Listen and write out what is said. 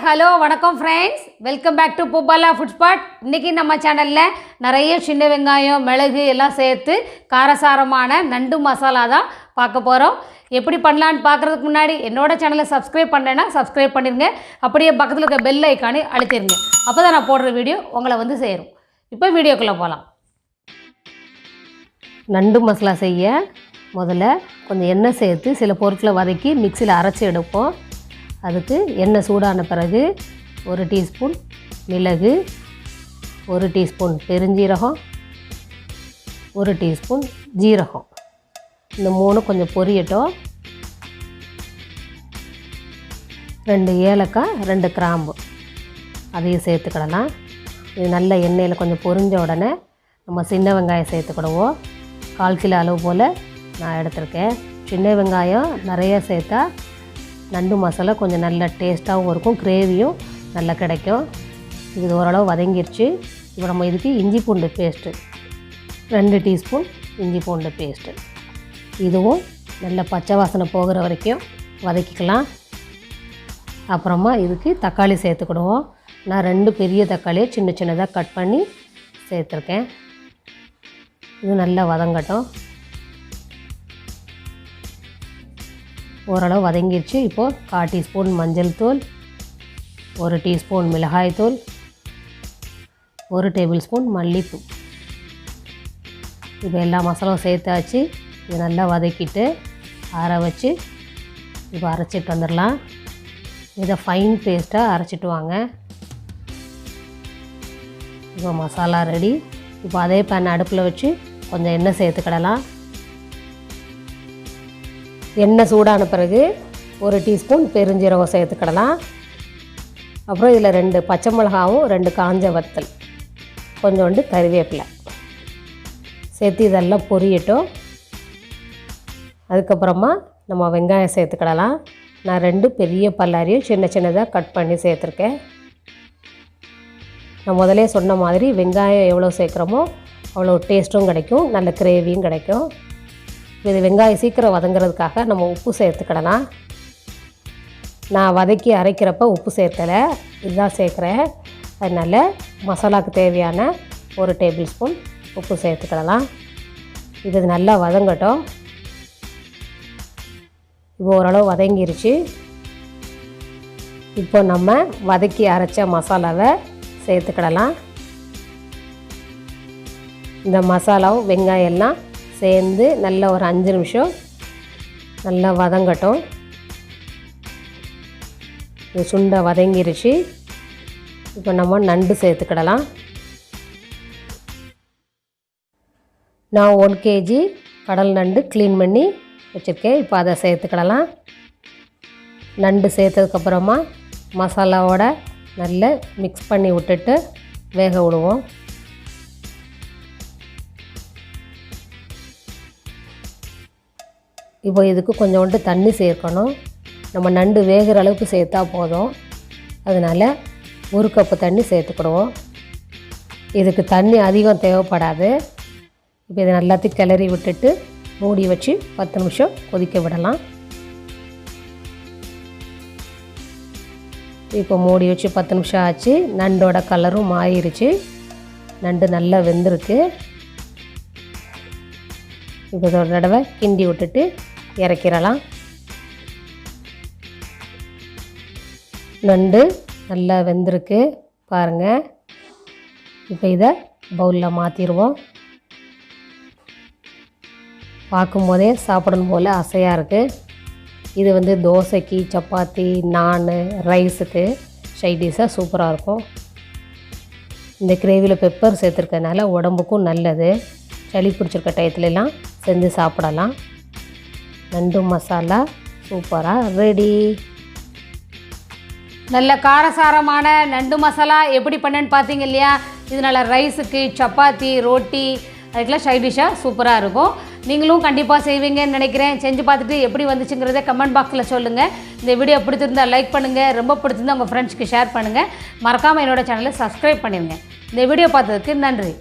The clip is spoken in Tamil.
ஹலோ வணக்கம் friends, welcome back to poobala food spot. இன்றைக்கி நம்ம சேனலில் நிறைய சின்ன வெங்காயம் மிளகு எல்லாம் சேர்த்து காரசாரமான நண்டு மசாலா தான் பார்க்க போகிறோம். எப்படி பண்ணலான்னு பார்க்குறதுக்கு முன்னாடி என்னோடய சேனலை சப்ஸ்கிரைப் பண்ணலைன்னா சப்ஸ்கிரைப் பண்ணிடுங்க. அப்படியே பக்கத்தில் இருக்க பெல் ஐக்கானே அழுத்திடுங்க. அப்போ தான் நான் போடுற வீடியோ உங்களை வந்து சேரும். இப்போ வீடியோக்குள்ளே போகலாம். நண்டு மசாலா செய்ய முதல்ல கொஞ்சம் எண்ணெய் சேர்த்து சில பொருட்களை வதக்கி மிக்சியில் அரைச்சி எடுப்போம். அதுக்கு எண்ணெய் சூடான பிறகு 1 டீஸ்பூன் மிளகு, 1 டீஸ்பூன் பெருஞ்சீரகம், 1 டீஸ்பூன் ஜீரகம், இந்த 3 கொஞ்சம் பொரியட்டும். 2 ஏலக்காய், 2 கிராம்பு அதையும் சேர்த்துக்கிடலாம். இது நல்ல எண்ணெயில் கொஞ்சம் பொரிஞ்ச உடனே நம்ம சின்ன வெங்காயம் சேர்த்துக்கிடுவோம். 1/4 கிலோ அளவு போல் நான் எடுத்திருக்கேன். சின்ன வெங்காயம் நிறைய சேர்த்தா நண்டு மசாலா கொஞ்சம் நல்ல டேஸ்ட்டாகவும் இருக்கும், கிரேவியும் நல்லா கிடைக்கும். இது ஓரளவு வதங்கிருச்சு. இப்போ நம்ம இதுக்கு இஞ்சி பூண்டு பேஸ்ட்டு 2 டீஸ்பூன் இஞ்சி பூண்டு பேஸ்ட்டு, இதுவும் நல்ல பச்சை வாசனை போகிற வரைக்கும் வதக்கிக்கலாம். அப்புறமா இதுக்கு தக்காளி சேர்த்துக்கிடுவோம். நான் 2 பெரிய தக்காளியை சின்ன சின்னதாக கட் பண்ணி சேர்த்துருக்கேன். இது நல்லா வதங்கட்டும். ஓரளவு வதங்கிடுச்சு. இப்போது 1/4 டீஸ்பூன் மஞ்சள் தூள், 1 டீஸ்பூன் மிளகாய் தூள், 1 டேபிள் ஸ்பூன் மல்லித்தூள், இப்போ எல்லா மசாலாவும் சேர்த்தாச்சு. இது நல்லா வதக்கிட்டு ஆற வச்சு இப்போ அரைச்சிட்டு வந்துடலாம். இதை ஃபைன் பேஸ்ட்டாக அரைச்சிட்டு வாங்க. இப்போ மசாலா ரெடி. இப்போ அதே பேன் அடுப்பில் வச்சு கொஞ்சம் எண்ணெய் சேர்த்துக்கிடலாம். எண்ணெய் சூடான பிறகு 1 டீஸ்பூன் பெருஞ்சீரகம் சேர்த்துக்கிடலாம். அப்புறம் இதில் 2 பச்சை மிளகாவும் 2 காஞ்ச வத்தல், கொஞ்சோண்டு கறிவேப்பிலை சேர்த்து இதெல்லாம் பொரியட்டும். அதுக்கப்புறமா நம்ம வெங்காயம் சேர்த்துக்கிடலாம். நான் 2 பெரிய பல்லாரியும் சின்ன சின்னதாக கட் பண்ணி சேர்த்துருக்கேன். நான் முதலே சொன்ன மாதிரி வெங்காயம் எவ்வளோ சேர்க்குறோமோ அவ்வளோ டேஸ்ட்டும் கிடைக்கும், நல்ல கிரேவியும் கிடைக்கும். இது வெங்காயம் சீக்கிரம் வதங்கிறதுக்காக நம்ம உப்பு சேர்த்துக்கிடலாம். நான் வதக்கி அரைக்கிறப்ப உப்பு சேர்க்கலை, இதுதான் சேர்க்குறேன். அதனால் மசாலாவுக்கு தேவையான 1 டேபிள் ஸ்பூன் உப்பு சேர்த்துக்கிடலாம். இது நல்லா வதங்கட்டும். இப்போ ஓரளவு வதங்கிருச்சு. இப்போ நம்ம வதக்கி அரைச்ச மசாலாவை சேர்த்துக்கிடலாம். இந்த மசாலாவும் வெங்காயம் எல்லாம் சேர்ந்து நல்லா ஒரு 5 நிமிஷம் நல்லா வதங்கட்டும். இது சுண்டை வதங்கிருச்சு. இப்போ நம்ம நண்டு சேர்த்துக்கிடலாம். நான் 1 கேஜி கடல் நண்டு க்ளீன் பண்ணி வச்சுருக்கேன். இப்போ அதை சேர்த்துக்கிடலாம். நண்டு சேர்த்ததுக்கப்புறமா மசாலாவோட நல்லா மிக்ஸ் பண்ணி விட்டுட்டு வேக விடுவோம். இப்போ இதுக்கு கொஞ்சோண்டு தண்ணி சேர்க்கணும். நம்ம நண்டு வேகிற அளவுக்கு சேர்த்தா போதும். அதனால் 1 கப்பு தண்ணி சேர்த்துக்கிடுவோம். இதுக்கு தண்ணி அதிகம் தேவைப்படாது. இப்போ இதை எல்லாத்தையும் கிளறி விட்டுட்டு மூடி வச்சு 10 நிமிஷம் கொதிக்க விடலாம். இப்போ மூடி வச்சு 10 நிமிஷம் ஆச்சு. நண்டோட கலரும் மாறிடுச்சு. நண்டு நல்லா வெந்திருக்கு. இப்போ ஒரு தடவை கிண்டி விட்டுட்டு இறக்கிடலாம். நண்டு நல்லா வெந்திருக்கு பாருங்கள். இப்போ இதை பவுலில் மாற்றிடுவோம். பார்க்கும்போதே சாப்பிடணும் போல் ஆசையாக இருக்குது. இது தோசைக்கு, சப்பாத்தி, நான், ரைஸுக்கு சைட் டிஷ்ஷாக சூப்பராக இருக்கும். இந்த கிரேவியில் பெப்பர் சேர்த்துருக்கனால உடம்புக்கும் நல்லது. சளி பிடிச்சிருக்க டயத்துலலாம் செஞ்சு சாப்பிடலாம். நண்டு மசாலா சூப்பராக ரெடி. நல்ல காரசாரமான நண்டு மசாலா எப்படி பண்ணேன்னு பார்த்தீங்க இல்லையா? இதனால் ரைஸுக்கு, சப்பாத்தி, ரோட்டி அதுக்கெல்லாம் சைட் டிஷ்ஷாக சூப்பராக இருக்கும். நீங்களும் கண்டிப்பாக செய்வீங்கன்னு நினைக்கிறேன். செஞ்சு பார்த்துட்டு எப்படி வந்துச்சுங்கிறத கமெண்ட் பாக்ஸில் சொல்லுங்கள். இந்த வீடியோ பிடிச்சிருந்தால் லைக் பண்ணுங்கள், ரொம்ப பிடிச்சிருந்தால் உங்கள் ஃப்ரெண்ட்ஸ்க்கு ஷேர் பண்ணுங்கள். மறக்காமல் என்னோடய சேனலை சப்ஸ்கிரைப் பண்ணிடுங்க. இந்த வீடியோ பார்த்ததுக்கு நன்றி.